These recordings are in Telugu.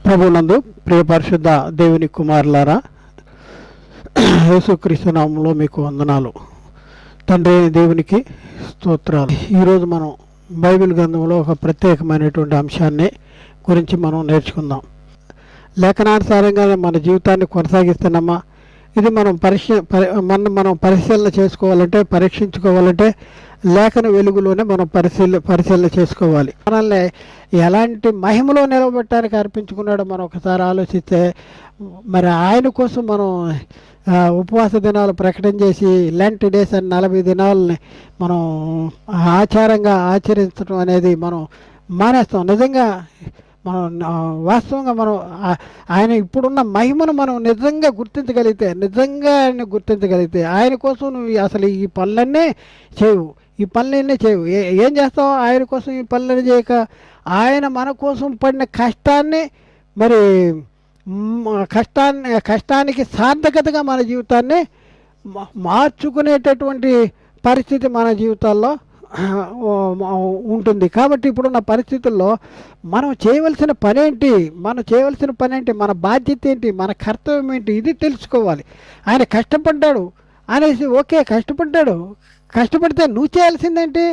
ప్రభునందు ప్రియ పరిశుద్ధ దేవుని కుమారులారా, యేసుక్రీస్తు నామములో మీకు వందనాలు. తండ్రి అయిన దేవునికి స్తోత్రాలు. ఈరోజు మనం బైబిల్ గ్రంథంలో ఒక ప్రత్యేకమైనటువంటి అంశాన్ని గురించి మనం నేర్చుకుందాం. లేఖనానుసారంగానే మన జీవితాన్ని కొనసాగిస్తున్నామా? ఇది మనం పరిశీలన చేసుకోవాలంటే, పరీక్షించుకోవాలంటే లేఖన వెలుగులోనే మనం పరిశీలన చేసుకోవాలి. మనల్ని ఎలాంటి మహిమలో నిలబెట్టడానికి అర్పించుకున్నాడో మనం ఒకసారి ఆలోచిస్తే, మరి ఆయన కోసం మనం ఉపవాస దినాలు ప్రకటన చేసి లెంట్ డేస్ అని 40 దినాలని మనం ఆచారంగా ఆచరించడం అనేది మనం మానేస్తాం. నిజంగా మనం వాస్తవంగా మనం ఆయన ఇప్పుడున్న మహిమను మనం నిజంగా గుర్తించగలిగితే ఆయన కోసం నువ్వు అసలు ఈ పనులన్నీ చేయవు. ఏం చేస్తావు? ఆయన కోసం ఈ పనులన్నీ చేయక ఆయన మన కోసం పడిన కష్టాన్ని, మరి కష్టానికి సార్థకతగా మన జీవితాన్ని మార్చుకునేటటువంటి పరిస్థితి మన జీవితాల్లో ఉంటుంది. కాబట్టి ఇప్పుడున్న పరిస్థితుల్లో మనం చేయవలసిన పని ఏంటి, మన బాధ్యత ఏంటి, మన కర్తవ్యం ఏంటి, ఇది తెలుసుకోవాలి. ఆయన కష్టపడ్డాడు అనేసి ఓకే, కష్టపడితే నువ్వు చేయాల్సిందేంటి?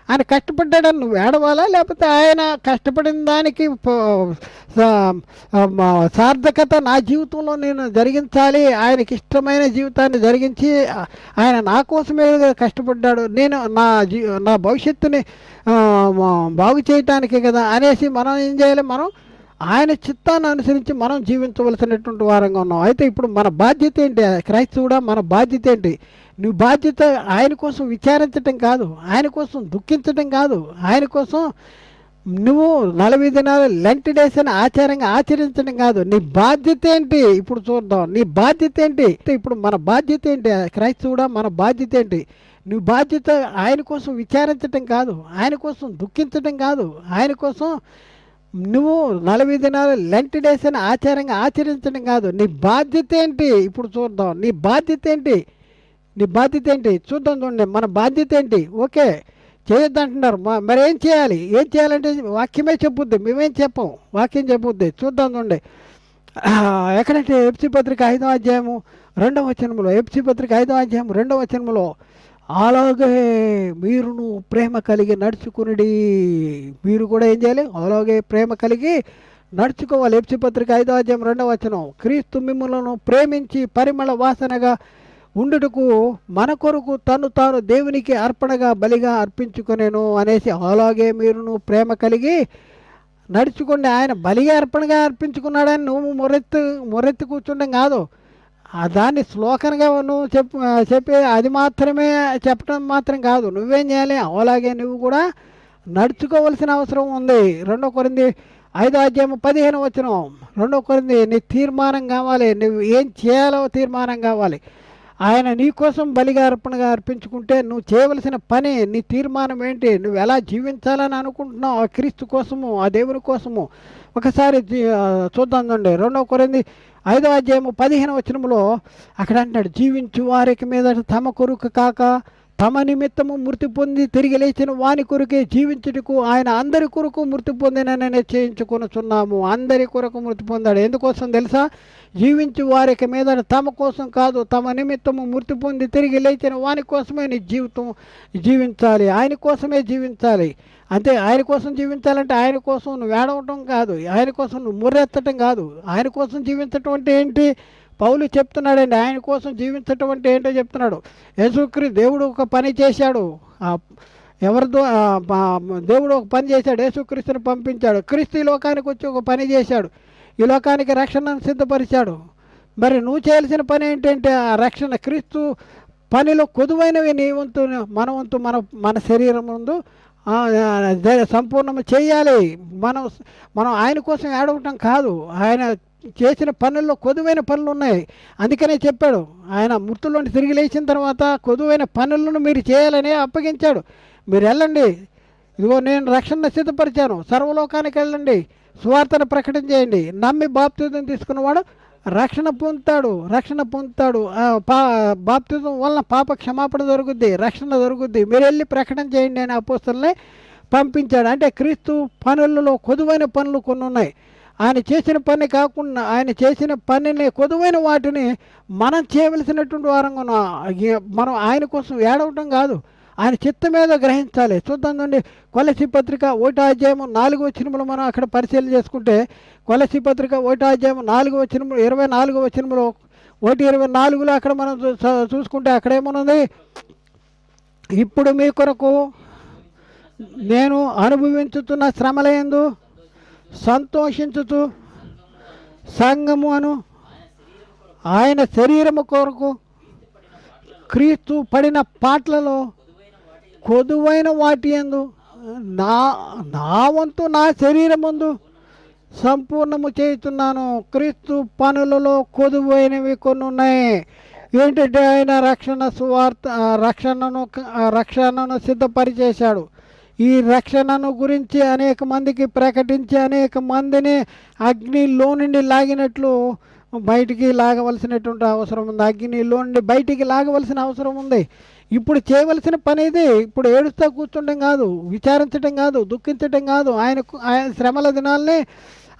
ఆయన కష్టపడ్డాడని నువ్వు ఏడవాలా, లేకపోతే ఆయన కష్టపడిన దానికి సార్థకత నా జీవితంలో నేను జరిగించాలి, ఆయనకి ఇష్టమైన జీవితాన్ని జరిగించి ఆయన నా కోసమే కష్టపడ్డాడు, నేను నా భవిష్యత్తుని బాగు చేయటానికే కదా అనేసి మనం ఏం చేయాలి? మనం ఆయన చిత్తాన్ని అనుసరించి మనం జీవించవలసినటువంటి వారంగా ఉన్నాం. అయితే ఇప్పుడు మన బాధ్యత ఏంటి? క్రైస్తవుడా, మన బాధ్యత ఏంటి? నువ్వు బాధ్యత ఆయన కోసం విచారించటం కాదు, ఆయన కోసం దుఃఖించటం కాదు, ఆయన కోసం నువ్వు 40 దినాలు లెంట్ డేస్ అని ఆచారంగా ఆచరించడం కాదు. నీ బాధ్యత ఏంటి? ఇప్పుడు చూద్దాం. నీ బాధ్యత ఏంటి? ఇప్పుడు మన బాధ్యత ఏంటి? క్రైస్తవుడా, మన బాధ్యత ఏంటి? నువ్వు బాధ్యత ఆయన కోసం విచారించటం కాదు, ఆయన కోసం దుఃఖించటం కాదు, ఆయన కోసం నువ్వు 40 దినాలు లెంట్ డేస్ అని ఆచారంగా ఆచరించడం కాదు. నీ బాధ్యత ఏంటి? ఇప్పుడు చూద్దాం. నీ బాధ్యత ఏంటి? చూడండి. మన బాధ్యత ఏంటి? ఓకే, చేయొద్దంటున్నారు. మరి ఏం చేయాలంటే వాక్యమే చెప్పుద్ది, మేమేం చెప్పాం, వాక్యం చెప్పుద్ది. చూద్దాం చూడండి. ఎక్కడంటే ఎఫ్సీ పత్రిక 5వ అధ్యాయము 2వ వచనములో, ఎఫ్సీ పత్రిక 5వ అధ్యాయం 2వ వచనములో, అలాగే మీరును ప్రేమ కలిగి నడుచుకునిడి. మీరు కూడా ఏం చేయాలి? అలాగే ప్రేమ కలిగి నడుచుకోవాలి. ఎఫ్సీ పత్రిక 5వ అధ్యాయం 2వ వచనం, క్రీస్తు మిమ్ములను ప్రేమించి పరిమళ వాసనగా ఉండుటకు మన కొరకు తాను దేవునికి అర్పణగా బలిగా అర్పించుకునేను అనేసి, అలాగే మీరును ప్రేమ కలిగి నడుచుకోండి. ఆయన బలిగా అర్పణగా అర్పించుకున్నాడని నువ్వు మొరెత్తి కూర్చుండం కాదు, దాన్ని శ్లోకంగా నువ్వు చెప్పి అది మాత్రమే చెప్పడం మాత్రం కాదు. నువ్వేం చేయాలి? అలాగే నువ్వు కూడా నడుచుకోవలసిన అవసరం ఉంది. 2 కొరింథీ 5వ అధ్యాయం 15వ వచనం, 2 కొరింథీ, నీ తీర్మానం కావాలి. నువ్వు ఏం చేయాలో తీర్మానం కావాలి. ఆయన నీ కోసం బలిగా అర్పణగా అర్పించుకుంటే నువ్వు చేయవలసిన పని, నీ తీర్మానం ఏంటి? నువ్వు ఎలా జీవించాలని అనుకుంటున్నావు? ఆ క్రీస్తు కోసము, ఆ దేవుని కోసము. ఒకసారి చూద్దాం చూడండి. 2 కొరింథీ 5వ అధ్యాయము 15వ వచనములో అక్కడ అంటాడు, జీవించు వారికి మీద తమ కొరకు కాక తమ నిమిత్తము మృతి పొంది తిరిగి లేచిన వాని కొరకే జీవించుటకు ఆయన అందరి కొరకు మృతి పొందినని నిశ్చయించుకొనుచున్నాము. అందరి కొరకు మృతి పొందాడు. ఎందుకోసం తెలుసా? జీవించు వారికి మీద తమ కోసం కాదు, తమ నిమిత్తము మృతి పొంది తిరిగి లేచిన వాని కోసమే నీ జీవితం జీవించాలి. ఆయన కోసమే జీవించాలి. అంతే. ఆయన కోసం జీవించాలంటే ఆయన కోసం నువ్వు ఏడవటం కాదు, ఆయన కోసం నువ్వు ముర్రెత్తటం కాదు. ఆయన కోసం జీవించటం అంటే ఏంటి? పౌలు చెప్తున్నాడండి. ఆయన కోసం జీవించటం అంటే ఏంటో చెప్తున్నాడు. యేసుక్రీస్తు దేవుడు ఒక పని చేశాడు. దేవుడు ఒక పని చేశాడు, యేసుక్రీస్తుని పంపించాడు. క్రీస్తు ఈ లోకానికి వచ్చి ఒక పని చేశాడు, ఈ లోకానికి రక్షణను సిద్ధపరిచాడు. మరి నువ్వు చేయాల్సిన పని ఏంటంటే ఆ రక్షణ, క్రీస్తు పనిలో కొదువైనవి నీ వంతు, మన వంతు, మన శరీరం ముందు సంపూర్ణం చేయాలి. మనం ఆయన కోసం ఏడవటం కాదు, ఆయన చేసిన పనుల్లో కొదువైన పనులు ఉన్నాయి. అందుకనే చెప్పాడు, ఆయన మృతుల్లోని తిరిగి లేచిన తర్వాత కొదువైన పనులను మీరు చేయాలని అప్పగించాడు. మీరు వెళ్ళండి, ఇదిగో నేను రక్షణ సిద్ధపరిచాను, సర్వలోకానికి వెళ్ళండి, సువార్తను ప్రకటన చేయండి, నమ్మి బాప్తిజం తీసుకున్నవాడు రక్షణ పొందుతాడు. బాప్తిజం వలన పాప క్షమాపణ దొరుకుద్ది, రక్షణ దొరుకుద్ది. మీరు వెళ్ళి ప్రకటన చేయండి అని అపోస్తలుని పంపించాడు. అంటే క్రీస్తు పనులలో కొదువైన పనులు కొన్ని ఉన్నాయి. ఆయన చేసిన పని కాకుండా ఆయన చేసిన పనిని కొదువైన వాటిని మనం చేయవలసినటువంటి వారంగా ఉన్నాం. మనం ఆయన కోసం ఏడవటం కాదు, ఆయన చిత్తం మీద గ్రహించాలి. చూద్దాం నుండి కొలసీ పత్రిక 1వ అధ్యాయం 4వ వచనంలో మనం అక్కడ పరిశీలన చేసుకుంటే, కొలసీ పత్రిక 1వ అధ్యాయం 4వ వచనంలో 24వ వచనంలో 1:24లో అక్కడ మనం చూసుకుంటే అక్కడ ఏమన్నది, ఇప్పుడు మీ కొరకు నేను అనుభవించుతున్న శ్రమలయందు సంతోషించుతూ సంఘము అను ఆయన శరీరము కొరకు క్రీస్తు పడిన పాటలలో కొదువైన వాటి యందు నా నా వంతు నా శరీరం ముందు సంపూర్ణము చేస్తున్నాను. క్రీస్తు పనులలో కొదువైనవి కొన్ని ఉన్నాయి. ఏంటంటే ఆయన రక్షణను సిద్ధపరిచేశాడు. ఈ రక్షణను గురించి అనేక మందికి ప్రకటించి అనేక మందిని అగ్నిలో నుండి లాగినట్లు బయటికి లాగవలసినటువంటి అవసరం ఉంది. అగ్నిలో నుండి బయటికి లాగవలసిన అవసరం ఉంది. ఇప్పుడు చేయవలసిన పని ఇది. ఇప్పుడు ఏడుస్తూ కూర్చుంటం కాదు, విచారించటం కాదు, దుఃఖించటం కాదు, ఆయన శ్రమల దినాల్ని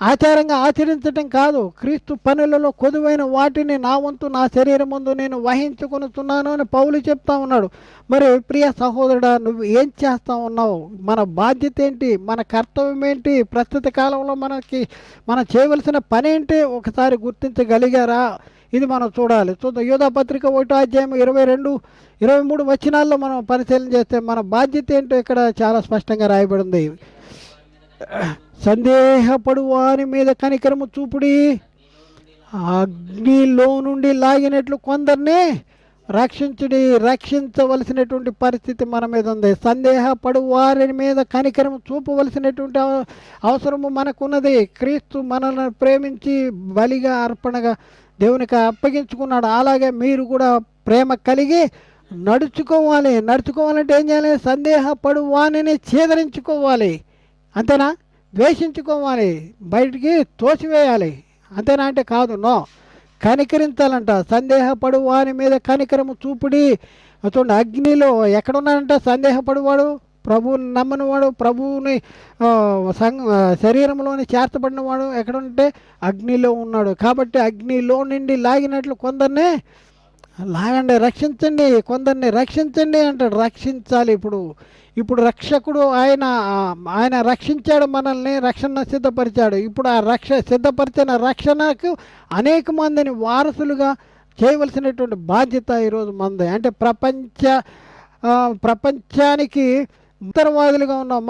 ఆచారంగా ఆచరించటం కాదు. క్రీస్తు పనులలో కొదువైన వాటిని నా వంతు నా శరీరం ముందు నేను వహించుకొనుతున్నాను అని పౌలు చెప్తా ఉన్నాడు. మరి ప్రియ సహోదరుడా, నువ్వు ఏం చేస్తా ఉన్నావు? మన బాధ్యత ఏంటి? మన కర్తవ్యం ఏంటి? ప్రస్తుత కాలంలో మనం చేయవలసిన పని ఏంటి? ఒకసారి గుర్తించగలిగారా? ఇది మనం చూడాలి. చూద్దాం. యోధా పత్రిక 1వ అధ్యాయం 22, 23 వచనాల్లో మనం పరిశీలన చేస్తే మన బాధ్యత ఏంటో ఇక్కడ చాలా స్పష్టంగా రాయబడింది. సందేహపడు వారి మీద కనికరము చూపుడి, అగ్నిలో నుండి లాగినట్లు కొందరిని రక్షించుడి. రక్షించవలసినటువంటి పరిస్థితి మన మీద ఉంది. సందేహపడు వారి మీద కనికరము చూపవలసినటువంటి అవసరము మనకున్నది. క్రీస్తు మనల్ని ప్రేమించి బలిగా అర్పణగా దేవునికి అప్పగించుకున్నాడు. అలాగే మీరు కూడా ప్రేమ కలిగి నడుచుకోవాలంటే ఏం చేయాలి? సందేహపడు వానిని ఛేదరించుకోవాలి. అంతేనా? ద్వేషించుకోవాలి, బయటికి తోసివేయాలి. అంతేనా అంటే కాదు. నో, కనికరించాలంట. సందేహపడు వాని మీద కనికరము చూపుడి. చూడండి, అగ్నిలో ఎక్కడున్నాడంట సందేహపడువాడు? ప్రభువుని నమ్మనివాడు, ప్రభువుని శరీరంలోని చేర్చబడినవాడు ఎక్కడుంటే అగ్నిలో ఉన్నాడు. కాబట్టి అగ్నిలో నుండి లాగినట్లు కొందరిని లాగండి, రక్షించండి, కొందరిని రక్షించండి అంటాడు. రక్షించాలి. ఇప్పుడు రక్షకుడు ఆయన రక్షించాడు, మనల్ని రక్షణ సిద్ధపరిచాడు. ఇప్పుడు ఆ సిద్ధపరిచిన రక్షణకు అనేక మందిని వారసులుగా చేయవలసినటువంటి బాధ్యత ఈరోజు మంది. అంటే ప్రపంచానికి ఉత్తరవాదులుగా ఉన్నాం.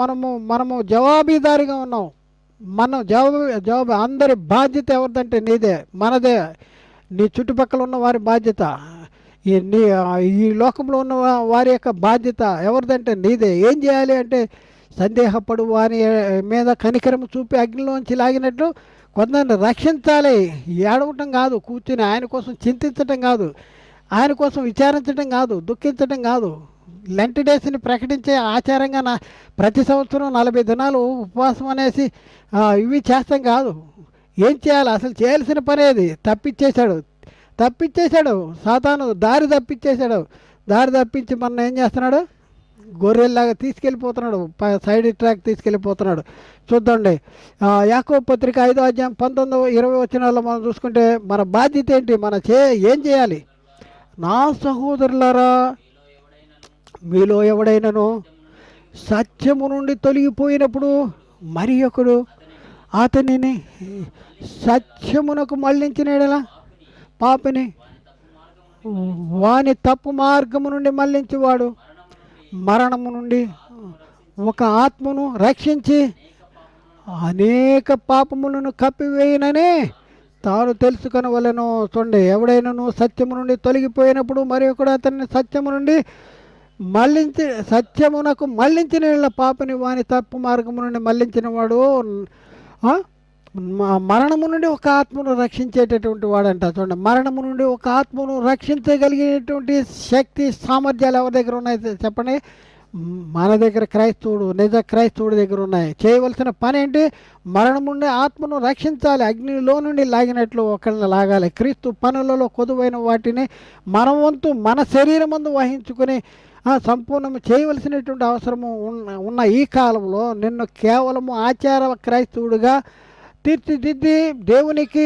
మనము జవాబీదారిగా ఉన్నాం. మనం జవాబు అందరి బాధ్యత ఎవరిదంటే నీదే, మనదే. నీ చుట్టుపక్కల ఉన్న వారి బాధ్యత, ఈ లోకంలో ఉన్న వారి యొక్క బాధ్యత ఎవరిదంటే నీదే. ఏం చేయాలి అంటే సందేహపడు వారి మీద కనికరము చూపి అగ్నిలోంచి లాగినట్లు కొందరిని రక్షించాలి. ఏడవటం కాదు, కూర్చుని ఆయన కోసం చింతించటం కాదు, ఆయన కోసం విచారించడం కాదు, దుఃఖించడం కాదు. లెంట్ డేస్ని ప్రకటించే ఆచారంగా ప్రతి సంవత్సరం 40 దినాలు ఉపవాసం అనేసి ఇవి చేస్తాం కాదు. ఏం చేయాలి? అసలు చేయాల్సిన పని అది తప్పించేశాడు సాతాను. దారి తప్పించి మనం ఏం చేస్తున్నాడు? గొర్రెల్లాగా తీసుకెళ్ళిపోతున్నాడు, సైడ్ ట్రాక్ తీసుకెళ్ళిపోతున్నాడు. చూద్దండి, యాకోబు పత్రిక 5వ అధ్యాయం 19, 20 వచనాల్లో మనం చూసుకుంటే మన బాధ్యత ఏంటి? ఏం చేయాలి? నా సహోదరులారా, మీలో ఎవడైనాను సత్యము నుండి తొలగిపోయినప్పుడు మరి ఒకడు అతనిని సత్యమునకు మళ్ళించిన పాపిని వాని తప్పు మార్గము నుండి మళ్ళించేవాడు మరణము నుండి ఒక ఆత్మను రక్షించి అనేక పాపములను కప్పివేయనని తాను తెలుసుకొనవలెను. చూడండి, ఎవడైనాను సత్యము నుండి తొలగిపోయినప్పుడు మరి ఒకడు అతన్ని సత్యమునకు మళ్ళించిన పాపని వాని తప్పు మార్గము నుండి మళ్ళించిన వాడు మరణము నుండి ఒక ఆత్మను రక్షించేటటువంటి వాడంట. చూడండి, మరణము నుండి ఒక ఆత్మను రక్షించగలిగేటువంటి శక్తి సామర్థ్యాలు ఎవరి దగ్గర ఉన్నాయి చెప్పండి? మన దగ్గర నిజ క్రైస్తవుడి దగ్గర ఉన్నాయి. చేయవలసిన పని ఏంటి? మరణం నుండి ఆత్మను రక్షించాలి, అగ్నిలో నుండి లాగినట్లు ఒకరిని లాగాలి. క్రీస్తు పనులలో కొదువైన వాటిని మన వంతు మన శరీరం ముందు వహించుకొని సంపూర్ణం చేయవలసినటువంటి అవసరము ఉన్న ఈ కాలంలో నిన్ను కేవలము ఆచార క్రైస్తవుడిగా తీర్చిదిద్ది దేవునికి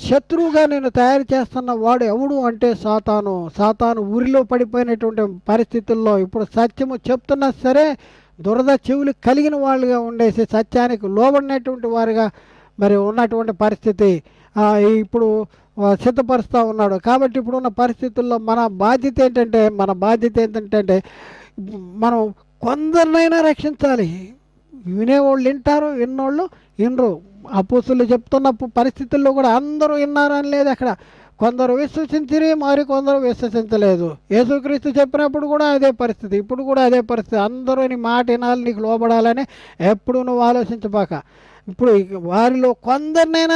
శత్రువుగా నేను తయారు చేస్తున్న వాడు ఎవడు అంటే సాతాను. సాతాను ఊరిలో పడిపోయినటువంటి పరిస్థితుల్లో ఇప్పుడు సత్యము చెప్తున్నా సరే దురద చెవులు కలిగిన వాళ్ళుగా ఉండేసి సత్యానికి లోబడినటువంటి వారుగా మరి ఉన్నటువంటి పరిస్థితి ఇప్పుడు సిద్ధపరుస్తూ ఉన్నాడు. కాబట్టి ఇప్పుడున్న పరిస్థితుల్లో మన బాధ్యత ఏంటంటే మనం కొందరినైనా రక్షించాలి. వినేవాళ్ళు వింటారు, విన్నోళ్ళు వినరు. అపోస్తులు చెప్తున్న పరిస్థితుల్లో కూడా అందరూ విన్నారని లేదు. అక్కడ కొందరు విశ్వసించిరి, మరి కొందరు విశ్వసించలేదు. యేసుక్రీస్తు చెప్పినప్పుడు కూడా అదే పరిస్థితి, ఇప్పుడు కూడా అదే పరిస్థితి. అందరూ నీ మాట వినాలి, నీకు లోబడాలని ఎప్పుడు నువ్వు ఆలోచించబాక. ఇప్పుడు వారిలో కొందరినైనా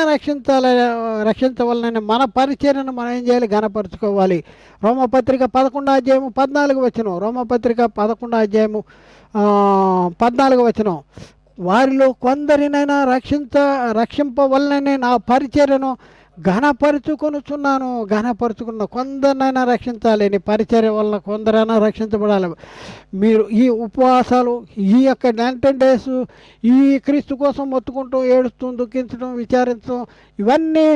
రక్షించవాలని మన పరిచర్యను మనం ఏం చేయాలి? ఘనపరుచుకోవాలి. రోమపత్రిక 11:14 రోమపత్రిక 11:14 వారిలో కొందరినైనా రక్షింపవలననే నా పరిచర్యను ఘనపరుచుకున్న కొందరినైనా రక్షించాలి. నీ పరిచర్య వలన కొందరైనా రక్షించబడాలి. మీరు ఈ ఉపవాసాలు, ఈ యొక్క 10 days ఈ క్రీస్తు కోసం మొత్తుకుంటూ ఏడుస్తూ దుఃఖించడం, విచారించడం ఇవన్నీ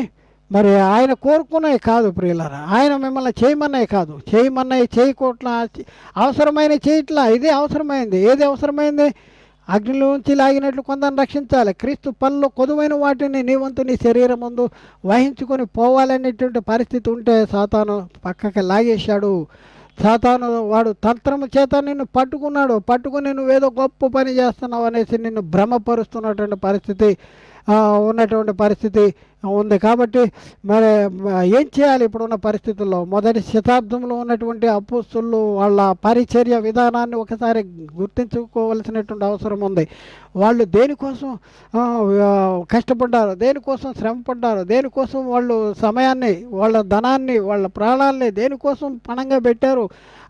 మరి ఆయన కోరుకున్నాయి కాదు ప్రియులారా. ఆయన మిమ్మల్ని చేయమన్నాయి చేయకోట్ల అవసరమైన చేయట్లా. ఇదే అవసరమైంది. ఏది అవసరమైంది? అగ్నిలోంచి లాగినట్లు కొందరిని రక్షించాలి. క్రీస్తు పనిలో కొదువైన వాటిని నీ వంతు నీ శరీరం ముందు వహించుకొని పోవాలనేటువంటి పరిస్థితి ఉంటే సాతాను పక్కకి లాగేశాడు. సాతాను వాడు తంత్రము చేత నిన్ను పట్టుకుని నువ్వేదో గొప్ప పని చేస్తున్నావు అనేసి నిన్ను భ్రమపరుస్తున్నటువంటి పరిస్థితి ఉన్నటువంటి పరిస్థితి ఉంది. కాబట్టి మరి ఏం చేయాలి ఇప్పుడున్న పరిస్థితుల్లో? మొదటి శతాబ్దంలో ఉన్నటువంటి అపోస్తలులు వాళ్ళ పరిచర్య విధానాన్ని ఒకసారి గుర్తించుకోవలసినటువంటి అవసరం ఉంది. వాళ్ళు దేనికోసం కష్టపడ్డారు, దేనికోసం శ్రమపడ్డారు, దేనికోసం వాళ్ళు సమయాన్ని, వాళ్ళ ధనాన్ని, వాళ్ళ ప్రాణాలని దేనికోసం పణంగా పెట్టారు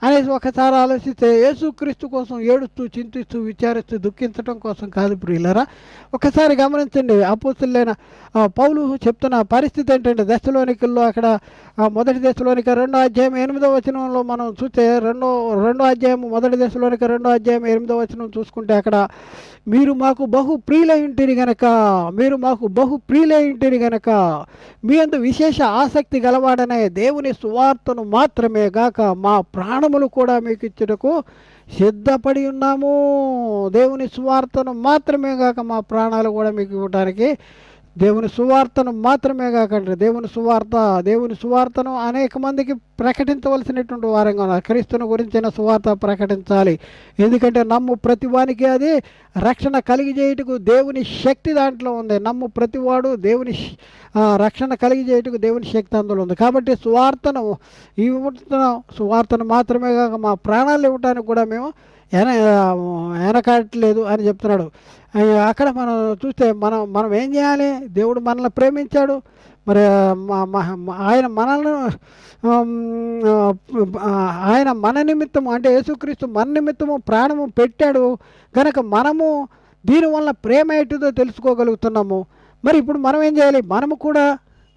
అనేసి ఒకసారి ఆలోచిస్తే యేసుక్రీస్తు కోసం ఏడుస్తూ, చింతిస్తూ, విచారిస్తూ, దుఃఖించడం కోసం కాదు ప్రియులరా. ఒకసారి గమనించండి. అపోస్తలులైన పౌలు చెప్తున్న పరిస్థితి ఏంటంటే దశలోనికల్లో అక్కడ మొదటి దశలోనిక 2:8 మనం చూస్తే రెండో అధ్యాయం మొదటి దశలోనిక 2:8 చూసుకుంటే అక్కడ మీరు మాకు బహు ప్రియులైంటిరి గనక మీ అందు విశేష ఆసక్తి గలవాడనే దేవుని సువార్తను మాత్రమే గాక మా ప్రాణములు కూడా మీకు ఇచ్చుటకు సిద్ధపడి ఉన్నాము. దేవుని సువార్తను మాత్రమే గాక మా ప్రాణాలు కూడా మీకు ఇవ్వడానికి దేవుని సువార్తను మాత్రమే కాకండి దేవుని సువార్తను అనేక మందికి ప్రకటించవలసినటువంటి వారంగా ఉన్నారు. క్రీస్తుని గురించిన సువార్త ప్రకటించాలి. ఎందుకంటే నమ్ము ప్రతివానికి అది రక్షణ కలిగజేయుటకు దేవుని శక్తి దాంట్లో ఉంది. నమ్ము ప్రతివాడు దేవుని రక్షణ కలిగజేయుటకు దేవుని శక్తి అందులో ఉంది. కాబట్టి సువార్తను మాత్రమే కాక మా ప్రాణాలు ఇవ్వడానికి కూడా మేము వెనకాడట్లేదు అని చెప్తున్నాడు. అక్కడ మనం చూస్తే మనం ఏం చేయాలి? దేవుడు మనల్ని ప్రేమించాడు. మరి ఆయన మన నిమిత్తము అంటే యేసుక్రీస్తు మన నిమిత్తము ప్రాణము పెట్టాడు కనుక మనము దీనివల్ల ప్రేమ ఏంటిదో తెలుసుకోగలుగుతున్నాము. మరి ఇప్పుడు మనం ఏం చేయాలి? మనము కూడా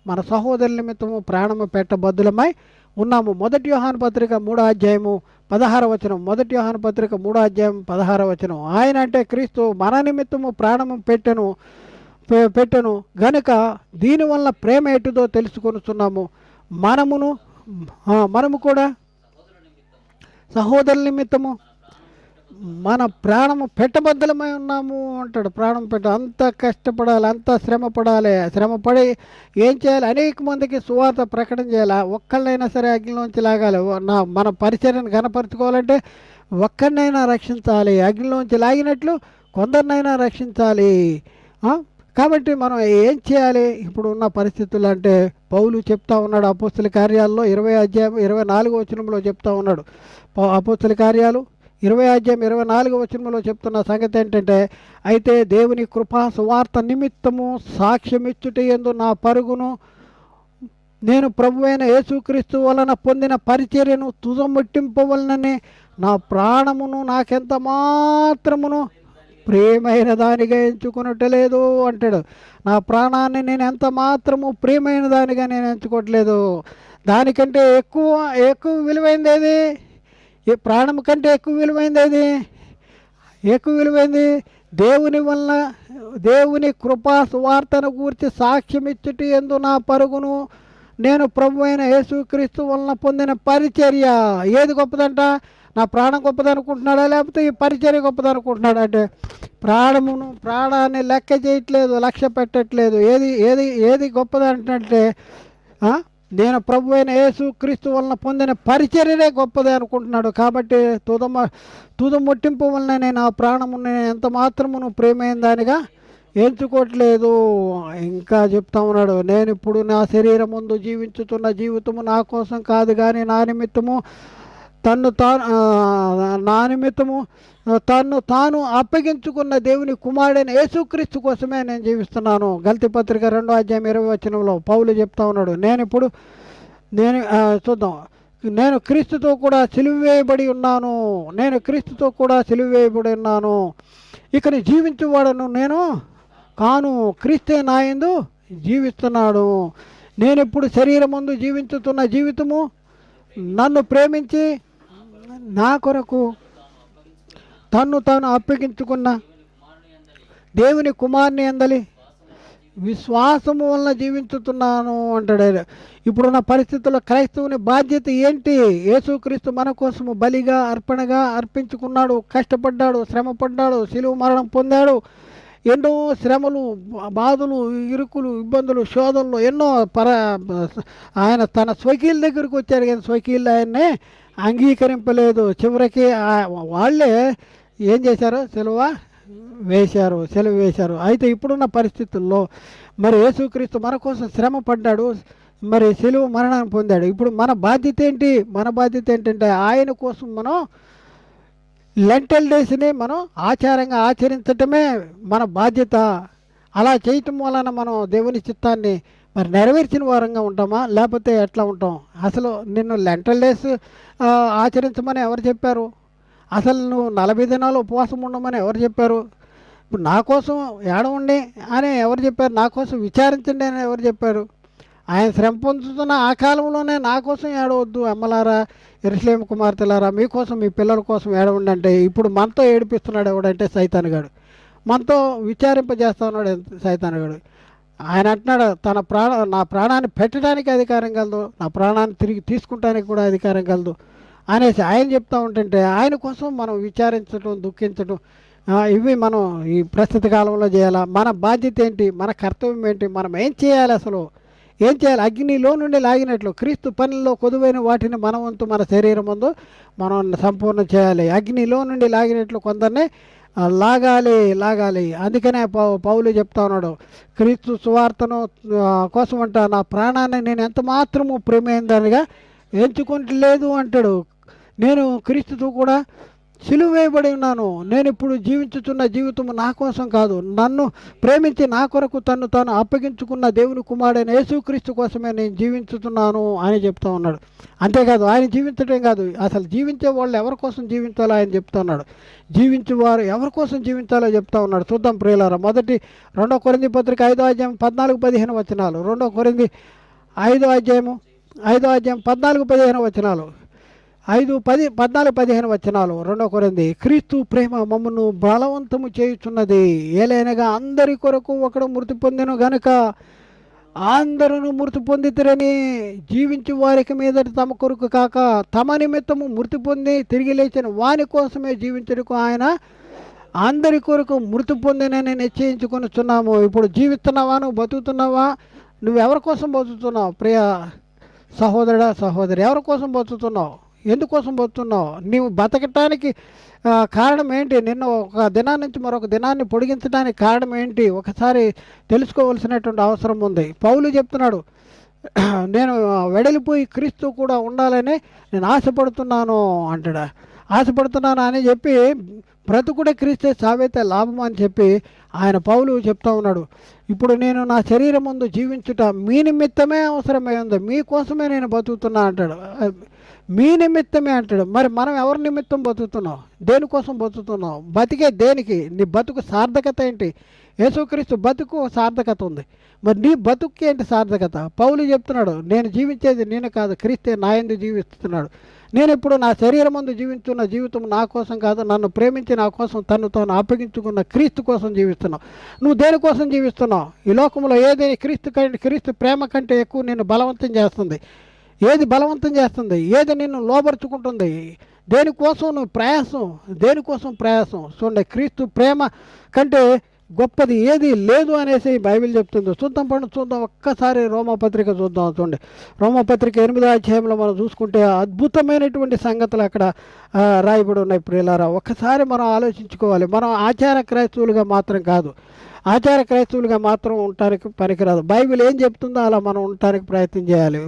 మన సహోదరుల నిమిత్తము ప్రాణము పెట్టబద్దులమై ఉన్నాము. మొదటి యోహాను పత్రిక 3:16 మొదటి యోహాను పత్రిక 3:16 ఆయన అంటే క్రీస్తు మన నిమిత్తము ప్రాణము పెట్టెను గనుక దీనివల్ల ప్రేమ ఎటుదో తెలుసుకొనుచున్నాము. మనము కూడా సహోదరుల నిమిత్తము మన ప్రాణము పెట్టబద్దలమై ఉన్నాము అంటాడు. ప్రాణం అంత కష్టపడాలి, అంత శ్రమపడి ఏం చేయాలి? అనేక మందికి సువార్త ప్రకటన చేయాలి. ఒక్కళ్ళైనా సరే అగ్నిలోంచి లాగాలి. మన పరిచర్యను కనపరుచుకోవాలంటే ఒక్కరినైనా రక్షించాలి. అగ్నిలోంచి లాగినట్లు కొందరినైనా రక్షించాలి. కాబట్టి మనం ఏం చేయాలి ఇప్పుడు ఉన్న పరిస్థితులు అంటే పౌలు చెప్తా ఉన్నాడు. అపోస్తల కార్యాల్లో 20:24 చెప్తా ఉన్నాడు. అపోస్తల కార్యాలు 20:24 చెప్తున్న సంగతి ఏంటంటే, అయితే దేవుని కృపా సువార్త నిమిత్తము సాక్ష్యమిచ్చుటయందు నా పరుగును నేను ప్రభువైన యేసుక్రీస్తు వలన పొందిన పరిచర్యను తుదముట్టింపవలనని నా ప్రాణమును నాకెంత మాత్రమును ప్రియమైన దానిగా ఎంచుకునట్లేదు అంటాడు. నా ప్రాణాన్ని నేను ఎంత మాత్రము ప్రియమైన దానిగా నేను ఎంచుకోవట్లేదు. దానికంటే ఎక్కువ విలువైంది ఏది? ఈ ప్రాణం కంటే ఎక్కువ విలువైంది దేవుని వలన దేవుని కృపా సువార్తను గూర్చి సాక్ష్యమిచ్చుటి యందు నా పరుగును నేను ప్రభు అయిన యేసుక్రీస్తు వలన పొందిన పరిచర్య. ఏది గొప్పదంట? నా ప్రాణం గొప్పదనుకుంటున్నాడా, లేకపోతే ఈ పరిచర్య గొప్పదనుకుంటున్నాడా? అంటే ప్రాణాన్ని లెక్క చేయట్లేదు, లక్ష్య పెట్టట్లేదు. ఏది ఏది ఏది గొప్పదంటే నేను ప్రభు అయిన యేసుక్రీస్తు వలన పొందిన పరిచర్యనే గొప్పది అనుకుంటున్నాడు. కాబట్టి తుద ముట్టింపు వలన నేను ఆ ప్రాణమును ఎంత మాత్రమును ప్రేమైన దానిగా ఎంచుకోవట్లేదు. ఇంకా చెప్తా ఉన్నాడు, నేను ఇప్పుడు నా శరీరం ముందు జీవించుతున్న జీవితము నా కోసం కాదు కానీ నా నిమిత్తము తన్ను తాను అప్పగించుకున్న దేవుని కుమారుడైన యేసుక్రీస్తు కోసమే నేను జీవిస్తున్నాను. గల్తీ పత్రిక 2వ అధ్యాయం 20వ వచనంలో పౌలు చెప్తా ఉన్నాడు, చూద్దాం, నేను క్రీస్తుతో కూడా సిలువ వేయబడి ఉన్నాను, నేను క్రీస్తుతో కూడా సిలువ వేయబడి ఉన్నాను. ఇక జీవించేవాడను నేను కాను, క్రీస్తే నా యందు జీవిస్తున్నాడు. నేను ఇప్పుడు శరీరం ముందు జీవించుతున్న జీవితము నన్ను ప్రేమించి నా కొరకు తన్ను తాను అప్పగించుకున్న దేవుని కుమారుని యందలి విశ్వాసము వలన జీవించుతున్నాను అంటాడు. ఇప్పుడున్న పరిస్థితుల్లో క్రైస్తవుని బాధ్యత ఏంటి? యేసుక్రీస్తు మన కోసము బలిగా అర్పణగా అర్పించుకున్నాడు, కష్టపడ్డాడు, శ్రమపడ్డాడు, శిలువ మరణం పొందాడు. ఎన్నో శ్రమలు, బాధలు, ఇరుకులు, ఇబ్బందులు, శోధనలు ఎన్నో ఆయన తన స్వకీల దగ్గరికి వచ్చాడు కానీ స్వకీలు ఆయన్నే అంగీకరింపలేదు. చివరికి వాళ్ళే ఏం చేశారు? సిలువ వేశారు. అయితే ఇప్పుడున్న పరిస్థితుల్లో మరి యేసుక్రీస్తు మన కోసం శ్రమ పడ్డాడు, మరి సిలువ మరణాన్ని పొందాడు. ఇప్పుడు మన బాధ్యత ఏంటి? మన బాధ్యత ఏంటంటే ఆయన కోసం మనం లెంటల్ డేస్ని మనం ఆచారంగా ఆచరించటమే మన బాధ్యత. అలా చేయటం వలన మనం దేవుని చిత్తాన్ని మరి నెరవేర్చిన వారంగా ఉంటామా, లేకపోతే ఎట్లా ఉంటాం? అసలు నిన్ను లెంటల్ డేస్ ఆచరించమని ఎవరు చెప్పారు? అసలు నువ్వు 40 దినాలు ఉపవాసం ఉండమని ఎవరు చెప్పారు? ఇప్పుడు నా కోసం ఏడవండి అని ఎవరు చెప్పారు? నా కోసం విచారించండి అని ఎవరు చెప్పారు? ఆయన శ్రమ పొందుతున్న ఆ కాలంలోనే నా కోసం ఏడవద్దు అమ్మలారా, యెరూషలేము కుమార్తెలారా, మీకోసం మీ పిల్లల కోసం ఏడవండి అంటే ఇప్పుడు మనతో ఏడిపిస్తున్నాడు ఎవడంటే సైతానుగాడు. మనతో విచారింపజేస్తా ఉన్నాడు సైతానుగాడు. ఆయన అంటున్నాడు, నా ప్రాణాన్ని పెట్టడానికి అధికారం కలదు, నా ప్రాణాన్ని తిరిగి తీసుకుంటానికి కూడా అధికారం కలదు అనేసి ఆయన చెప్తా ఉంటుంటే ఆయన కోసం మనం విచారించడం, దుఃఖించడం ఇవి మనం ఈ ప్రస్తుత కాలంలో చేయాలా? మన బాధ్యత ఏంటి? మన కర్తవ్యం ఏంటి? మనం ఏం చేయాలి? అసలు ఏం చేయాలి? అగ్నిలో నుండి లాగినట్లు క్రీస్తు పనుల్లో కొదువైన వాటిని మన వంతు మన శరీరం ముందు మనం సంపూర్ణ చేయాలి. అగ్నిలో నుండి లాగినట్లు కొందరిని లాగాలి. అందుకనే పౌలు చెప్తా ఉన్నాడు, క్రీస్తు సువార్తను కోసం అంట నా ప్రాణాన్ని నేను ఎంత మాత్రము ప్రేమైన దానిగా ఎంచుకోవట్లేదు అంటాడు. నేను క్రీస్తుతో కూడా సిలువ వేయబడి ఉన్నాను. నేను ఇప్పుడు జీవించుతున్న జీవితము నా కోసం కాదు, నన్ను ప్రేమించి నా కొరకు తను తాను అప్పగించుకున్న దేవుని కుమారుడైన యేసుక్రీస్తు కోసమే నేను జీవించుతున్నాను అని చెప్తా ఉన్నాడు. అంతేకాదు ఆయన జీవించడం కాదు, అసలు జీవించే వాళ్ళు ఎవరి కోసం జీవించాలో ఆయన చెప్తా ఉన్నాడు. జీవించేవారు ఎవరి కోసం జీవించాలో చెప్తా ఉన్నాడు. చూద్దాం ప్రియులారా, 2 కొరింథీ పత్రిక 5వ అధ్యాయం 14-15 వచనాలు. 2 కొరింథీ 5వ అధ్యాయం 14-15 వచనాలు. 14-15 వచనాలు. 2 కొరింథీ. క్రీస్తు ప్రేమ మమ్మను బలవంతము చేయుచున్నది, ఏలైనగా అందరి కొరకు ఒకడు మృతి పొందెను గనుక అందరూ మృతి పొందితిరని, జీవించి వారికి మీద తమ కొరకు కాక తమ నిమిత్తము మృతి పొంది తిరిగి లేచిన వాని కోసమే జీవించడానికి ఆయన అందరి కొరకు మృతి పొందినని నిశ్చయించుకొనిచున్నాము. ఇప్పుడు జీవిస్తున్నావా? నువ్వు బతుకుతున్నావా? నువ్వు ఎవరి కోసం బతుకుతున్నావు? ప్రియ సహోదరుడా, సహోదరి, ఎవరి కోసం బతుకుతున్నావు? ఎందుకోసం బతుకుతున్నావు? నీవు బతకటానికి కారణం ఏంటి? నిన్ను ఒక దినాన్ని నుంచి మరొక దినాన్ని పొడిగించడానికి కారణం ఏంటి? ఒకసారి తెలుసుకోవాల్సినటువంటి అవసరం ఉంది. పౌలు చెప్తున్నాడు, నేను వెడలిపోయి క్రీస్తు కూడా ఉండాలని నేను ఆశపడుతున్నాను అంటాడు. ఆశపడుతున్నాను అని చెప్పి బ్రతుకుడే క్రీస్తే సావైతే లాభం అని చెప్పి ఆయన పౌలు చెప్తా ఉన్నాడు. ఇప్పుడు నేను నా శరీరం ముందు జీవించుట మీ నిమిత్తమే అవసరమై ఉంది, మీకోసమే నేను బతుకుతున్నా అంటాడు. మీ నిమిత్తమే అంటాడు. మరి మనం ఎవరి నిమిత్తం బతుకుతున్నాం? దేనికోసం బతుకుతున్నాం? బతికే దేనికి? నీ బతుకు సార్థకత ఏంటి? యేసుక్రీస్తు బతుకు సార్థకత ఉంది. మరి నీ బతుకు ఏంటి సార్థకత? పౌలు చెప్తున్నాడు, నేను జీవించేది నేను కాదు, క్రీస్తే నా యందు జీవిస్తున్నాడు. నేను ఇప్పుడు నా శరీరం ముందు జీవిస్తున్న జీవితం నా కోసం కాదు, నన్ను ప్రేమించి నా కోసం తను తాను అప్పగించుకున్న క్రీస్తు కోసం జీవిస్తున్నావు. నువ్వు దేనికోసం జీవిస్తున్నావు? ఈ లోకంలో ఏది క్రీస్తు ప్రేమ కంటే ఎక్కువ నిన్ను బలవంతం చేస్తుంది? ఏది బలవంతం చేస్తుంది? ఏది నిన్ను లోబరుచుకుంటుంది? దేనికోసం నువ్వు ప్రయాసం? దేనికోసం ప్రయాసం? చూడండి, క్రీస్తు ప్రేమ కంటే గొప్పది ఏది లేదు అనేసి బైబిల్ చెప్తుంది. చూద్దాం ఒక్కసారి రోమపత్రిక చూద్దాం. చూడండి, రోమపత్రిక 8వ అధ్యాయంలో మనం చూసుకుంటే అద్భుతమైనటువంటి సంగతులు అక్కడ రాయబడి ఉన్నాయి. ప్రియులారా, ఒక్కసారి మనం ఆలోచించుకోవాలి. మనం ఆచార క్రైస్తవులుగా మాత్రం కాదు, ఆచార క్రైస్తవులుగా మాత్రం ఉండటానికి పనికిరాదు. బైబిల్ ఏం చెప్తుందో అలా మనం ఉండటానికి ప్రయత్నం చేయాలి.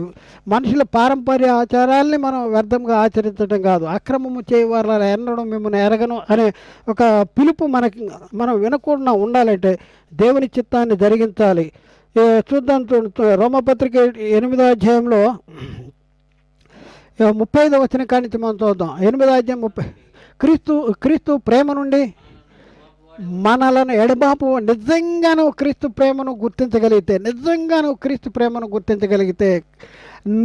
మనుషుల పారంపర్య ఆచారాల్ని మనం వ్యర్థంగా ఆచరించడం కాదు. అక్రమము చేయవాళ్ళ ఎన్నడం మిమ్మల్ని ఎరగను అనే ఒక పిలుపు మనం వినకుండా ఉండాలంటే దేవుని చిత్తాన్ని జరిగించాలి. చూద్దాం, రోమపత్రిక 8వ అధ్యాయంలో 35వ వచనం కానించి మనం చూద్దాం. 8వ అధ్యాయం 30. క్రీస్తు ప్రేమ నుండి మనలను ఎడబాపు. నిజంగాను క్రీస్తు ప్రేమను గుర్తించగలిగితే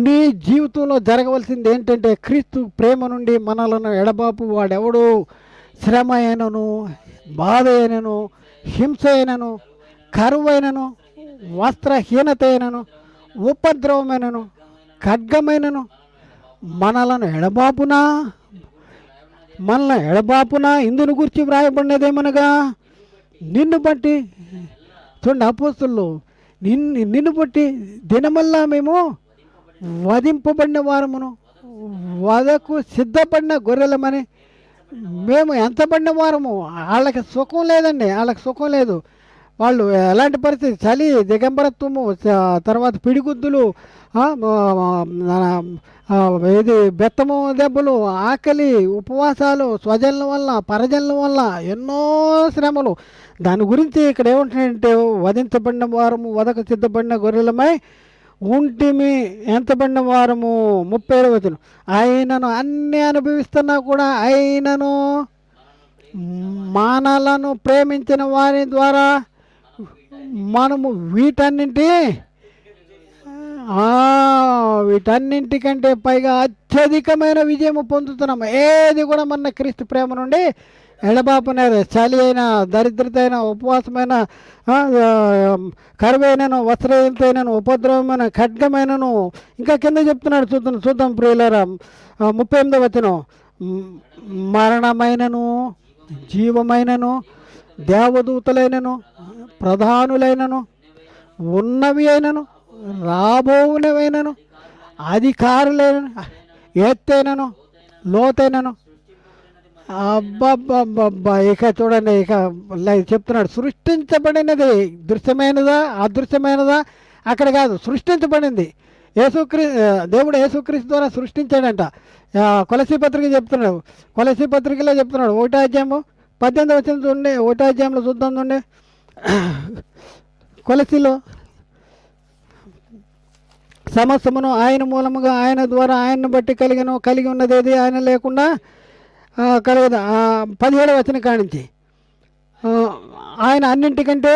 నీ జీవితంలో జరగవలసింది ఏంటంటే, క్రీస్తు ప్రేమ నుండి మనలను ఎడబాపు వాడెవడు? శ్రమ అయినను, బాధ అయినను, హింస అయినను, కరువైనను, వస్త్రహీనత అయినను, ఉపద్రవమైనను, ఖడ్గమైనను మనలను ఎడబాపునా ఇందును గురించి వ్రాయబడినదేమనగా, నిన్ను బట్టి. చూడండి, అపోస్తులు నిన్ను బట్టి దినమల్లా మేము వధింపబడిన వారమును, వదకు సిద్ధపడిన గొర్రెలమని. మేము ఎంత పడిన వారము? వాళ్ళకి సుఖం లేదండి, వాళ్ళకి సుఖం లేదు. వాళ్ళు ఎలాంటి పరిస్థితి? చలి, దిగంబరత్వము, తర్వాత పిడిగుద్దులు, ఇది బెత్తము దెబ్బలు, ఆకలి, ఉపవాసాలు, స్వజనుల వల్ల, పరజనుల వల్ల ఎన్నో శ్రమలు. దాని గురించి ఇక్కడ ఏమంటాడంటే, వధించబడిన వారము, వదకు సిద్ధపడిన గొర్రెలమై ఉంటిమి. ఎంత పడిన వారము? 30వ వచనం. ఆయనను అన్నీ అనుభవిస్తున్నా కూడా ఆయనను మానలను ప్రేమించిన వారి ద్వారా మనము వీటన్నింటికంటే పైగా అత్యధికమైన విజయము పొందుతున్నాము. ఏది కూడా మన క్రీస్తు ప్రేమ నుండి ఎడబాపనేది. చలి అయినా, దరిద్రత అయినా, ఉపవాసమైన, కరువైనను, వస్త్రహీనతైనను, ఉపద్రవమైన, ఖడ్గమైనను, ఇంకా కింద చెప్తున్నాడు. చూద్దాం ప్రియులారా, 38వ వచనం. మరణమైనను, జీవమైనను, దేవదూతలైనను, ప్రధానులైనను, ఉన్నవి అయినను, రాబోవునవైనను, అధికారులైనను, ఎత్తైనను, లోతైనను. అబ్బబ్బబ్బబ్బా! ఇక చూడండి, ఇక చెప్తున్నాడు, సృష్టించబడినది దృశ్యమైనదా అదృశ్యమైనదా అక్కడ కాదు, సృష్టించబడింది. దేవుడు యేసుక్రీస్తు ద్వారా సృష్టించాడంట. కొలసీ పత్రిక చెప్తున్నాడు, కొలసీ పత్రికలో చెప్తున్నాడు. 1వ అధ్యాయము 18వ వచనం చూడండి. 1వ అధ్యాయంలో చూద్దాం చూడండి. కొలసీలో సమస్తమును ఆయన మూలముగా, ఆయన ద్వారా, ఆయన్ని బట్టి కలిగి ఉన్నది ఏది ఆయన లేకుండా కలగదు. 17వ వచనం కానించి, ఆయన అన్నింటికంటే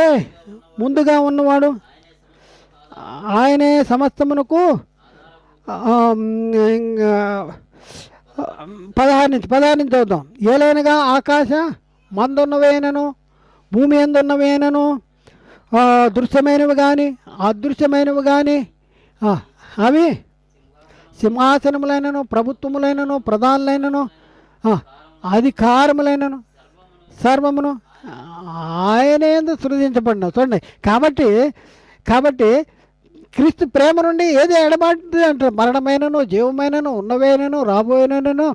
ముందుగా ఉన్నవాడు, ఆయనే సమస్తమునకు. 16 నుంచి చూద్దాం. ఏలైనగా ఆకాశ మందున్నవేనను, భూమి ఎందున్నవేనను, దృశ్యమైనవి కానీ అదృశ్యమైనవి కానీ, అవి సింహాసనములైనను, ప్రభుత్వములైనను, ప్రధానులైనను, అధికారములైనను, సర్వమును ఆయనే సృజించబడిన. చూడండి, కాబట్టి క్రీస్తు ప్రేమ నుండి ఏది ఎడబాటుది అంటారు? మరణమైనను, జీవమైనను, ఉన్నవేనను, రాబోయేనను,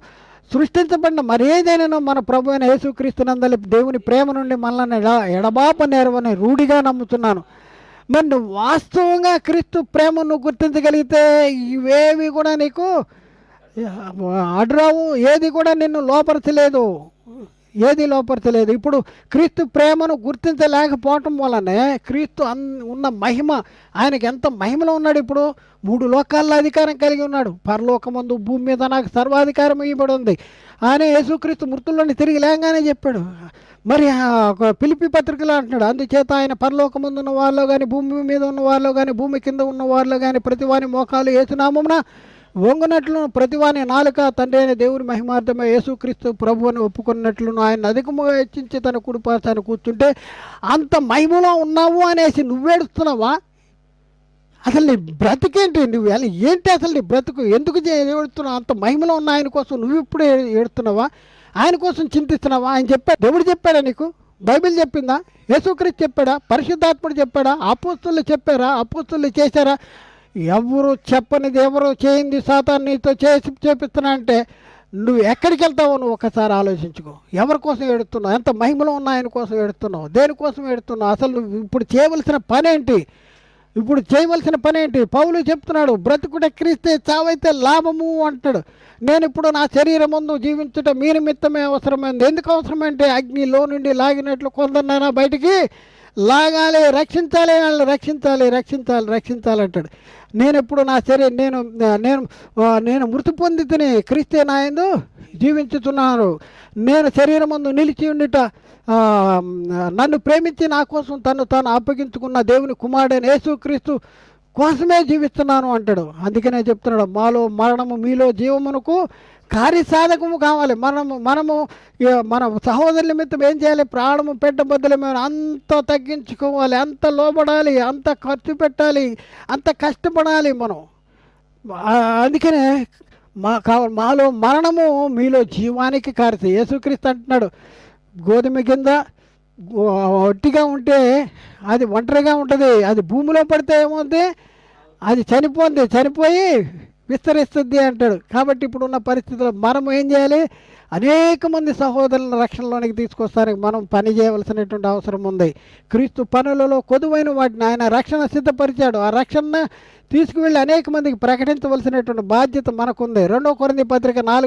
సృష్టించబడిన మరేదైనాను మన ప్రభు అయిన యేసుక్రీస్తునందలి దేవుని ప్రేమ నుండి మనల్ని ఎడబాప నేరవని రూఢిగా నమ్ముతున్నాను. మరి నువ్వు వాస్తవంగా క్రీస్తు ప్రేమను గుర్తించగలిగితే ఇవేవి కూడా నీకు అడ్రావు, ఏది కూడా నిన్ను లోపరచలేదు. ఇప్పుడు క్రీస్తు ప్రేమను గుర్తించలేకపోవటం వల్లనే క్రీస్తు ఉన్న మహిమ, ఆయనకి ఎంత మహిమలో ఉన్నాడు. ఇప్పుడు 3 లోకాల్లో అధికారం కలిగి ఉన్నాడు. పరలోకమందు, భూమి మీద నాకు సర్వాధికారం ఇవ్వబడి ఉంది. ఆయన యేసుక్రీస్తు మృతుల్లోని తిరిగి లేగానే చెప్పాడు. మరి ఫిలిప్పీ పత్రికలో అంటున్నాడు, అందుచేత ఆయన పరలోకమందు ఉన్న వారిలో కానీ, భూమి మీద ఉన్న వారిలో కానీ, భూమి కింద ఉన్న వారిలో కానీ ప్రతి వారి మోకాలు యేసు నామమున వంగునట్లు ప్రతివాని నాలుక తండ్రి అయిన దేవుని మహిమార్థమే యేసుక్రీస్తు ప్రభు అని ఒప్పుకున్నట్లును ఆయన అధికముగా హెచ్చించి తన కుడిపార్శ్వాన కూర్చుంటే అంత మహిమలో ఉన్నావు అనేసి నువ్వేడుస్తున్నావా? అసలు నీ బ్రతికేంటి? నువ్వు ఏంటి అసలు నీ బ్రతుకు? ఎందుకు ఏడుతున్నావు? అంత మహిమలో ఉన్న ఆయన కోసం నువ్వు ఇప్పుడు ఏడుతున్నావా? ఆయన కోసం చింతిస్తున్నావా? ఆయన చెప్పాడు. దేవుడు చెప్పాడా నీకు? బైబిల్ చెప్పిందా? యేసుక్రీస్తు చెప్పాడా? పరిశుద్ధాత్ముడు చెప్పాడా? అపోస్తలులు చెప్పారా? అపోస్తలులు చేశారా? ఎవరు చెప్పనిది, ఎవరు చేయింది సాతాను నీతో చేపిస్తున్నా అంటే నువ్వు ఎక్కడికి వెళ్తావో నువ్వు ఒకసారి ఆలోచించుకో. ఎవరి కోసం ఏడుతున్నావు? ఎంత మహిమలో ఉన్న ఆయన కోసం ఏడుతున్నావు? దేనికోసం ఏడుతున్నావు? అసలు నువ్వు ఇప్పుడు చేయవలసిన పనేంటి? ఇప్పుడు చేయవలసిన పనేంటి? పౌలు చెప్తున్నాడు, బ్రతుకుటే క్రీస్తే చావైతే లాభము అంటాడు. నేను ఇప్పుడు నా శరీరం ముందు జీవించుట మీ నిమిత్తమే అవసరమైంది. ఎందుకు అవసరమంటే అగ్నిలో నుండి లాగినట్లు కొందరినైనా బయటికి లాగాలి, రక్షించాలి, వాళ్ళని రక్షించాలి, రక్షించాలి, రక్షించాలి అంటాడు. నేను ఎప్పుడు నా శరీరం నేను నేను నేను మృతి పొంది తిని క్రీస్తే నాయందు జీవించుతున్నాను. నేను శరీరం ముందు నిలిచి ఉండిట నన్ను ప్రేమించి నా కోసం తను తాను అప్పగించుకున్న దేవుని కుమారుడైన యేసుక్రీస్తు కోసమే జీవిస్తున్నాను అంటాడు. అందుకనే చెప్తున్నాడు, మాలో మరణము మీలో జీవమునకు కార్యసాధకము కావాలి. మనము మన సహోదరుల నిమిత్తం ఏం చేయాలి? ప్రాణము పెట్టబద్దలమే అంత తగ్గించుకోవాలి, అంత లోబడాలి, అంత ఖర్చు పెట్టాలి, అంత కష్టపడాలి మనం. అందుకనే కావాలి మాలో మరణము మీలో జీవానికి కారితే. యేసుక్రీస్తు అంటున్నాడు, గోధుమ కింద ఒట్టిగా ఉంటే అది ఒంటరిగా ఉంటుంది, అది భూమిలో పడితే ఏమవుతుంది? అది చనిపోయి విస్తరిస్తుంది అంటాడు. కాబట్టి ఇప్పుడున్న పరిస్థితుల్లో మనం ఏం చేయాలి? అనేక మంది సహోదరులను రక్షణలోనికి తీసుకొస్తానికి మనం పని చేయవలసినటువంటి అవసరం ఉంది. క్రీస్తు పనులలో కొదువైన వాటిని ఆయన రక్షణ సిద్ధపరిచాడు. ఆ రక్షణ తీసుకువెళ్ళి అనేక మందికి ప్రకటించవలసినటువంటి బాధ్యత మనకుంది. 2 కొరింథీ పత్రిక 4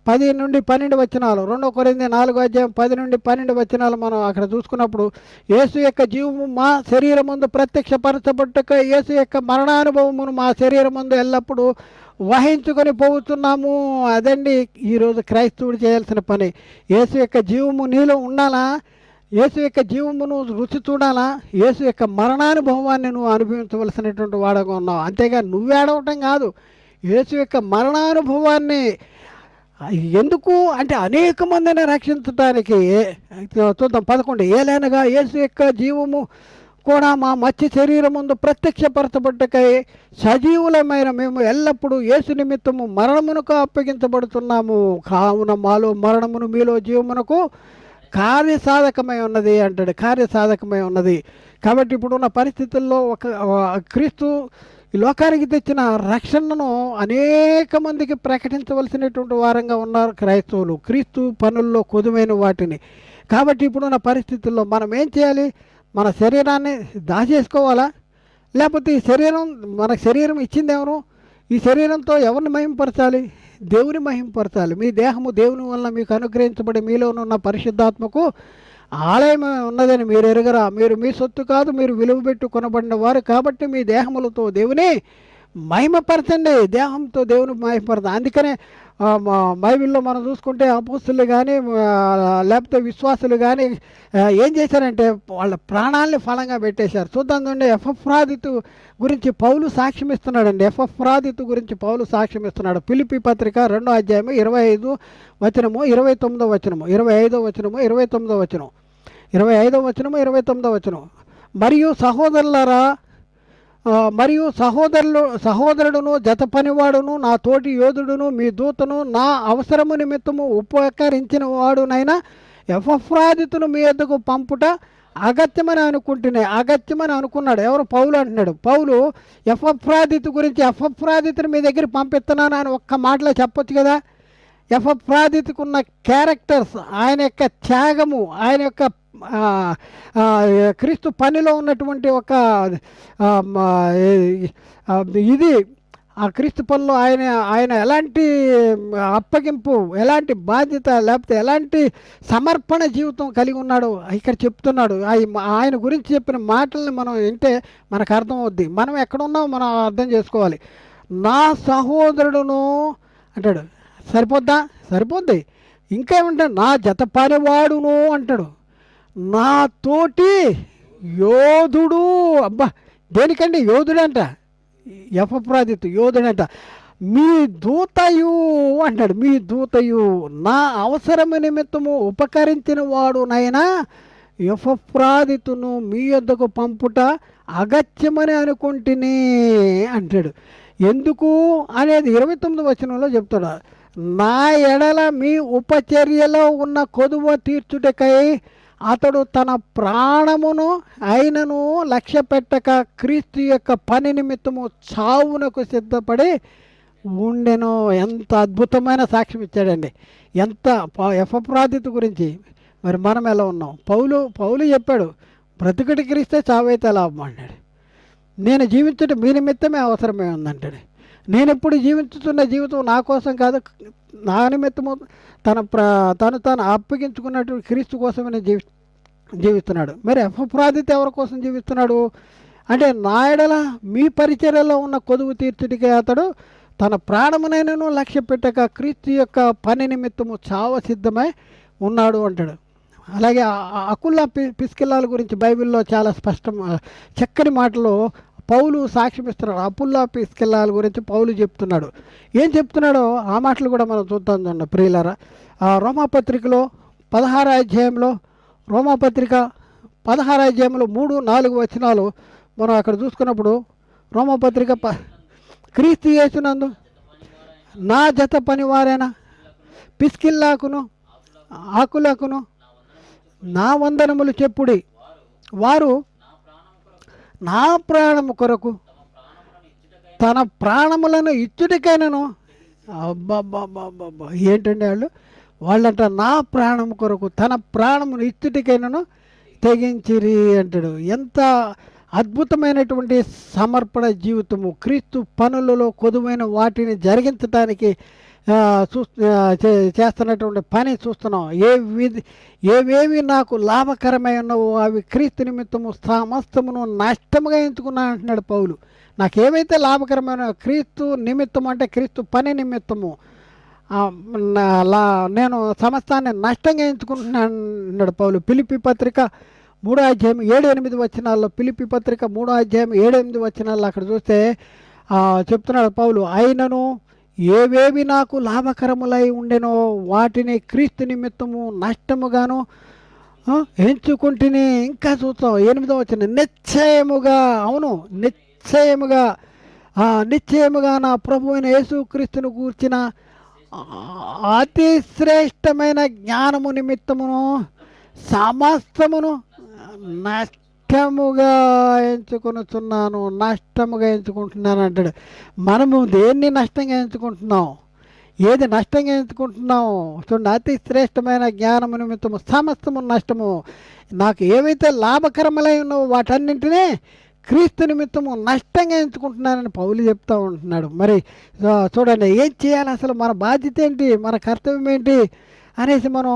10 నుండి 12 వచనాలు. 2 కొరింథీ 4 10 నుండి 12 వచనాలు మనం అక్కడ చూసుకున్నప్పుడు, యేసు యొక్క జీవము మా శరీరమందు ప్రత్యక్షపరచబట్టక యేసు యొక్క మరణానుభవమును మా శరీరమందు ఎల్లప్పుడూ వహించుకొని పోతున్నాము. అదండి ఈరోజు క్రైస్తవుడు చేయాల్సిన పని. యేసు యొక్క జీవము నీలో ఉండాలా? యేసు యొక్క జీవమును రుచి చూడాలా? యేసు యొక్క మరణానుభవాన్ని నువ్వు అనుభవించవలసినటువంటి వాడగా ఉన్నావు. అంతేగా నువ్వేడవటం కాదు, యేసు యొక్క మరణానుభవాన్ని. ఎందుకు అంటే అనేక మందిని రక్షించడానికి. చూద్దాం 11. ఏలైనగా యేసు యొక్క జీవము కూడా మా మత్స్య శరీరం ముందు ప్రత్యక్షపరచబడ్డకై సజీవులమైన మేము ఎల్లప్పుడూ యేసు నిమిత్తము మరణమునకు అప్పగించబడుతున్నాము. కావున మాలో మరణమును మీలో జీవమునకు కార్యసాధకమై ఉన్నది అంటాడు. కార్యసాధకమై ఉన్నది. కాబట్టి ఇప్పుడున్న పరిస్థితుల్లో క్రీస్తు ఈ లోకానికి తెచ్చిన రక్షణను అనేక మందికి ప్రకటించవలసినటువంటి వారంగా ఉన్నారు క్రైస్తవులు, క్రీస్తు పనుల్లో కొదువైన వాటిని. కాబట్టి ఇప్పుడున్న పరిస్థితుల్లో మనం ఏం చేయాలి? మన శరీరాన్ని దాచేసుకోవాలా? లేకపోతే ఈ మనకు శరీరం ఇచ్చింది ఎవరు? ఈ శరీరంతో ఎవరిని మహింపరచాలి? దేవుని మహింపరచాలి. మీ దేహము దేవుని వల్ల మీకు అనుగ్రహించబడి మీలోనున్న పరిశుద్ధాత్మకు ఆలయం ఉన్నదని మీరు ఎరుగరా? మీరు మీ సొత్తు కాదు, మీరు విలువ పెట్టు కొనబడిన వారు. కాబట్టి మీ దేహములతో దేవుని మహిమపరచండి. దేహంతో దేవుని మహిమపరచండి. అందుకనే బైబిల్లో మనం చూసుకుంటే అపోస్తులు కానీ లేకపోతే విశ్వాసులు కానీ ఏం చేశారంటే వాళ్ళ ప్రాణాలని ఫలంగా పెట్టేశారు. చూద్దాం చూడండి, ఎపఫ్రాదితు గురించి పౌలు సాక్ష్యం ఇస్తున్నాడండి. ఎపఫ్రాదితు గురించి పౌలు సాక్ష్యం ఇస్తున్నాడు. ఫిలిప్పీ పత్రిక 2వ అధ్యాయం 25వ వచనము 29వ వచనము 25వ వచనము 29వ వచనం 25వ వచనము 29వ వచనం. మరియు సహోదరుడును జత పనివాడును నా తోటి యోధుడును మీ దూతను నా అవసరము నిమిత్తము ఉపకరించిన వాడునైనా ఎపఫ్రాదితును మీ యొద్దకు పంపుట అగత్యమని అనుకున్నాడు. ఎవరు? పౌలు అంటున్నాడు. పౌలు ఎపఫ్రాదితు గురించి ఎపఫ్రాదితుని మీ దగ్గర పంపిస్తున్నాను అని ఒక్క మాటలో చెప్పొచ్చు కదా. ఎపఫ్రాదితుకున్న క్యారెక్టర్స్, ఆయన యొక్క త్యాగము, ఆయన యొక్క క్రీస్తు పనిలో ఉన్నటువంటి ఒక ఇది ఆ క్రీస్తు పనిలో ఆయన ఎలాంటి అప్పగింపు, ఎలాంటి బాధ్యత, లేకపోతే ఎలాంటి సమర్పణ జీవితం కలిగి ఉన్నాడు ఇక్కడ చెప్తున్నాడు. ఆయన గురించి చెప్పిన మాటల్ని మనం వింటే మనకు అర్థమవుద్ది. మనం ఎక్కడున్నామో మనం అర్థం చేసుకోవాలి. నా సహోదరుడును అంటాడు. సరిపోద్ది. ఇంకేమంటాడు? నా జత పనివాడును అంటాడు. నా తోటి యోధుడు. అబ్బా, దేనికండి యోధుడంట? ఎపఫ్రాదితు యోధుడంట, మీ దూతయు అంటాడు, మీ దూతయు నా అవసరము నిమిత్తము ఉపకరించిన వాడునైనా ఎపఫ్రాదితును మీ యొద్దకు పంపుట అగత్యమని అనుకుంటుని అంటాడు. ఎందుకు అనేది 29వ వచనంలో చెప్తాడు. నా ఎడల మీ ఉపచర్యలో ఉన్న కొదువ తీర్చుటకై అతడు తన ప్రాణమును అయినను లక్ష్య పెట్టక క్రీస్తు యొక్క పని నిమిత్తము చావునకు సిద్ధపడి ఉండెను. ఎంత అద్భుతమైన సాక్ష్యం ఇచ్చాడండి. ఎంత ఎపఫ్రాదితు గురించి. మరి మనం ఎలా ఉన్నాం? పౌలు చెప్పాడు, బ్రతుకుటి క్రీస్తే చావైతే లాభం అన్నాడు. నేను జీవించడం మీ నిమిత్తమే అవసరమే ఉందంటాడు. నేను ఎప్పుడు జీవించుతున్న జీవితం నా కోసం కాదు, నా నిమిత్తము తను తాను అప్పగించుకున్నటువంటి క్రీస్తు కోసమే జీవిస్తున్నాడు. మరి ఎపఫ్రాదితు ఎవరి కోసం జీవిస్తున్నాడు అంటే, నా ఎడల మీ పరిచర్యలో ఉన్న కొదువు తీర్చుడికే అతడు తన ప్రాణమునైనను లక్ష్య పెట్టక క్రీస్తు యొక్క పని నిమిత్తము చావ సిద్ధమై ఉన్నాడు అంటాడు. అలాగే అకుల్లా పిస్కిల్లాల గురించి బైబిల్లో చాలా చక్కని మాటలు పౌలు సాక్ష్యం ఇస్తున్నాడు. అకుల్లా పిస్కిల్లాల గురించి పౌలు చెప్తున్నాడు. ఏం చెప్తున్నాడో ఆ మాటలు కూడా మనం చూద్దాం చూడండి ప్రియులారా. రోమాపత్రికలో 16వ అధ్యాయంలో, రోమాపత్రిక 16వ అధ్యాయంలో 3-4 వచనాలు మనం అక్కడ చూసుకున్నప్పుడు, రోమాపత్రిక క్రీస్తు యేసునందు నా జత పనివారైన పిస్కిల్లాకును ఆకులకును నా వందనములు చెప్పుడి, వారు నా ప్రాణము కొరకు తన ప్రాణములను ఇచ్చుటికైనను. అబ్బాబ్బాబ్బాబ్బా, ఏంటండి వాళ్ళంట నా ప్రాణం కొరకు తన ప్రాణమును ఇచ్చుటికైనను తెగించిరి అంటాడు. ఎంత అద్భుతమైనటువంటి సమర్పణ జీవితము! క్రీస్తు పనులలో కొదువైన వాటిని జరిగించడానికి చేస్తున్నటువంటి పని చూస్తున్నాం. ఏవేవి నాకు లాభకరమై ఉన్నావో అవి క్రీస్తు నిమిత్తము సమస్తమును నష్టముగా ఎంచుకున్నా అంటున్నాడు పౌలు. నాకేవైతే లాభకరమైన క్రీస్తు నిమిత్తము అంటే క్రీస్తు పని నిమిత్తము నేను సమస్తాన్ని నష్టంగా ఎంచుకుంటున్నాను అన్నాడు పౌలు. ఫిలిప్పీ పత్రిక 3వ అధ్యాయం 7-8 వచనాల్లో, ఫిలిప్పీ పత్రిక 3వ అధ్యాయం 7-8 వచనాల్లో అక్కడ చూస్తే చెప్తున్నాడు పౌలు, అయినను ఏవేవి నాకు లాభకరములై ఉండెనో వాటిని క్రీస్తు నిమిత్తము నష్టముగాను ఎంచుకుంటుని. ఇంకా చూస్తాం 8వ వచనం, నిశ్చయముగా, అవును నిశ్చయముగా నా ప్రభువైన యేసుక్రీస్తును గూర్చిన అతి శ్రేష్టమైన జ్ఞానము నిమిత్తమును సమస్తమును నష్టముగా ఎంచుకుంటున్నాను అంటాడు. మనము దేన్ని నష్టంగా ఎంచుకుంటున్నాం? ఏది నష్టంగా ఎంచుకుంటున్నాం చూడండి. అతి శ్రేష్టమైన జ్ఞానము నిమిత్తము సమస్తము నష్టము. నాకు ఏవైతే లాభకరములై ఉన్నావో వాటన్నింటినీ క్రీస్తు నిమిత్తము నష్టంగా ఎంచుకుంటున్నానని పౌలు చెప్తూ ఉంటున్నాడు. మరి చూడండి, ఏం చేయాలి అసలు? మన బాధ్యత ఏంటి, మన కర్తవ్యం ఏంటి అనేసి మనం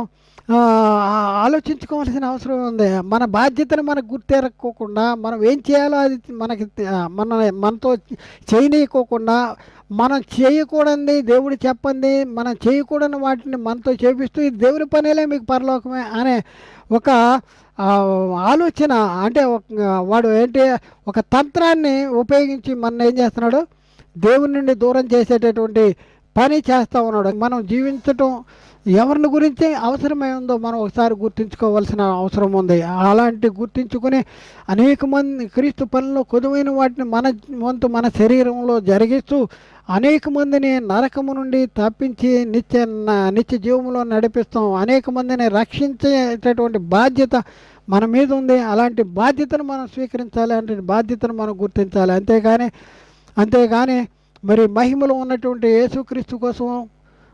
ఆలోచించుకోవాల్సిన అవసరం ఉంది. మన బాధ్యతను మనకు గుర్తెరక్కోకుండా మనం ఏం చేయాలో అది మనతో చేయనీయకోకుండా, మనం చేయకూడదు దేవుడు చెప్పింది మనం చేయకూడని వాటిని మనతో చేపిస్తూ ఇది దేవుని పనేలే మీకు పరలోకమే అనే ఒక ఆలోచన, అంటే వాడు ఏంటి ఒక తంత్రాన్ని ఉపయోగించి మన ఏం చేస్తున్నాడు, దేవుని నుండి దూరం చేసేటటువంటి పని చేస్తూ ఉన్నాడు. మనం జీవించటం ఎవరిని గురించి అవసరమై ఉందో మనం ఒకసారి గుర్తించుకోవాల్సిన అవసరం ఉంది. అలాంటి గుర్తించుకుని అనేక మంది క్రీస్తు పనుల్లో కొదువైన వాటిని మన శరీరంలో జరిగిస్తూ అనేక మందిని నరకము నుండి తప్పించి నిత్య జీవంలో నడిపిస్తాం. అనేక మందిని రక్షించేటటువంటి బాధ్యత మన మీద ఉంది. అలాంటి బాధ్యతను మనం స్వీకరించాలి, అంటే బాధ్యతను మనం గుర్తించాలి. అంతేగాని మరి మహిమలో ఉన్నటువంటి యేసుక్రీస్తు కోసం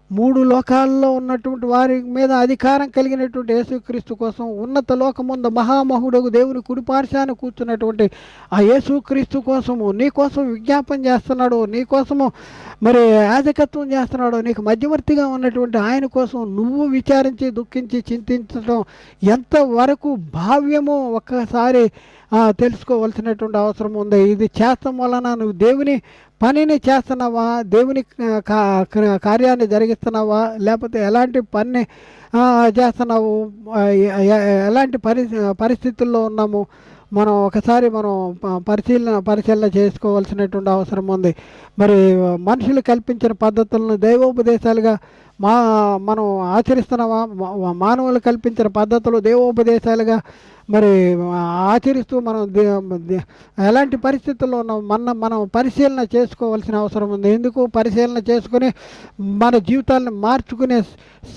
3 లోకాల్లో ఉన్నటువంటి వారి మీద అధికారం కలిగినటువంటి యేసుక్రీస్తు కోసం ఉన్నత లోకముందు మహామహుడగు దేవుని కుడిపార్శ్వాన కూర్చున్నటువంటి ఆ యేసుక్రీస్తు కోసము నీ కోసం విజ్ఞాపన చేస్తున్నాడు, నీ కోసము మరి యాజకత్వం చేస్తున్నాడు. నీకు మధ్యవర్తిగా ఉన్నటువంటి ఆయన కోసం నువ్వు విచారించి దుఃఖించి చింతించడం ఎంతవరకు భావ్యమో ఒక్కసారి తెలుసుకోవాల్సినటువంటి అవసరం ఉంది. ఇది చేస్తాం వలన నువ్వు దేవుని పనిని చేస్తున్నావా, దేవుని కార్యాన్ని జరిగిస్తున్నావా, లేకపోతే ఎలాంటి పని చేస్తున్నావు, ఎలాంటి పరిస్థితుల్లో ఉన్నాము, మనం ఒకసారి మనం పరిశీలన చేసుకోవాల్సినటువంటి అవసరం ఉంది. మరి మనుషులు కల్పించిన పద్ధతులను దైవోపదేశాలుగా మా మనం ఆచరిస్తున్నామా? మానవులు కల్పించిన పద్ధతులు దైవోపదేశాలుగా మరి ఆచరిస్తూ మనం ఎలాంటి పరిస్థితుల్లో ఉన్నాం మనం పరిశీలన చేసుకోవాల్సిన అవసరం ఉంది. ఎందుకు పరిశీలన చేసుకుని మన జీవితాలను మార్చుకునే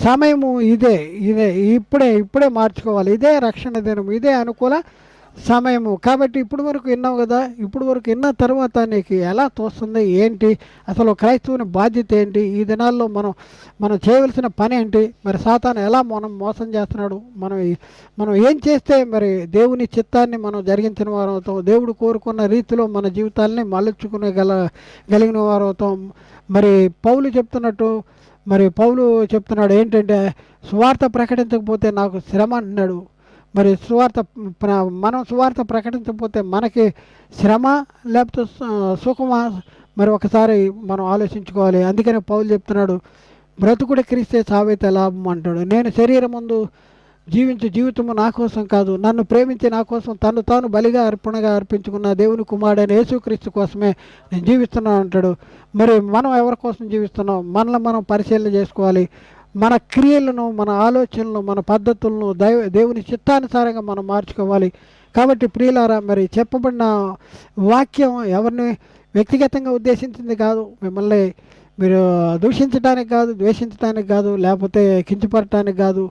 సమయము ఇదే. ఇప్పుడే మార్చుకోవాలి. ఇదే రక్షణ దినం, ఇదే అనుకూల సమయము. కాబట్టి ఇప్పుడు వరకు విన్నావు కదా, ఇప్పుడు వరకు విన్న తర్వాత నీకు ఎలా తోస్తుంది, ఏంటి అసలు క్రైస్తవుని బాధ్యత ఏంటి, ఈ దినాల్లో మనం చేయవలసిన పని ఏంటి, మరి సాతాను ఎలా మనం మోసం చేస్తున్నాడు, మనం ఏం చేస్తే మరి దేవుని చిత్తాన్ని మనం జరిగించిన వారు అవుతాం, దేవుడు కోరుకున్న రీతిలో మన జీవితాలని గలిగిన వారు అవుతాం. మరి పౌలు చెప్తున్నాడు ఏంటంటే, సువార్త ప్రకటించకపోతే నాకు శ్రమ అంటున్నాడు. మరి మనం సువార్త ప్రకటించకపోతే మనకి శ్రమ లేకపోతే సుఖమా? మరి ఒకసారి మనం ఆలోచించుకోవాలి. అందుకని పౌలు చెప్తున్నాడు, బ్రతుకుడు క్రీస్తే చావైతే లాభం అంటాడు. నేను శరీరం ముందు జీవించే జీవితము నా కోసం కాదు, నన్ను ప్రేమించి నా కోసం తను తాను బలిగా అర్పణగా అర్పించుకున్న దేవుని కుమారుడైన యేసుక్రీస్తు కోసమే నేను జీవిస్తున్నాను అంటాడు. మరి మనం ఎవరి కోసం జీవిస్తున్నాం? మనల్ని మనం పరిశీలన చేసుకోవాలి. మన క్రియలను, మన ఆలోచనలను, మన పద్ధతులను దేవుని చిత్తానుసారంగా మనం మార్చుకోవాలి. కాబట్టి ప్రియులారా, మరి చెప్పబడిన వాక్యం ఎవరిని వ్యక్తిగతంగా ఉద్దేశించింది కాదు, మిమ్మల్ని మీరు దూషించడానికి కాదు, ద్వేషించడానికి కాదు, లేకపోతే కించపడటానికి కాదు,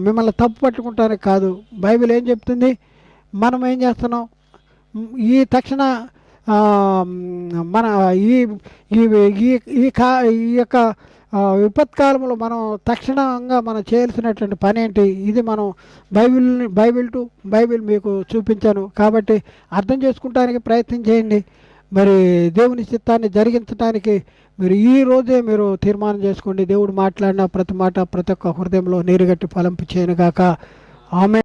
మిమ్మల్ని తప్పు పట్టుకుంటానికి కాదు. బైబిల్ ఏం చెప్తుంది? మనం ఏం చేస్తున్నాం? ఈ తక్షణ మన ఈ యొక్క విపత్కాలంలో మనం తక్షణంగా మనం చేయాల్సినటువంటి పని ఏంటి? ఇది మనం బైబిల్ మీకు చూపించాను. కాబట్టి అర్థం చేసుకుంటానికి ప్రయత్నం చేయండి. మరి దేవుని చిత్తాన్ని జరిగించడానికి మీరు ఈ రోజే మీరు తీర్మానం చేసుకోండి. దేవుడు మాట్లాడిన ప్రతి మాట ప్రతి ఒక్క హృదయంలో నీరుగట్టి ఫలింపు చేయను గాక. ఆమె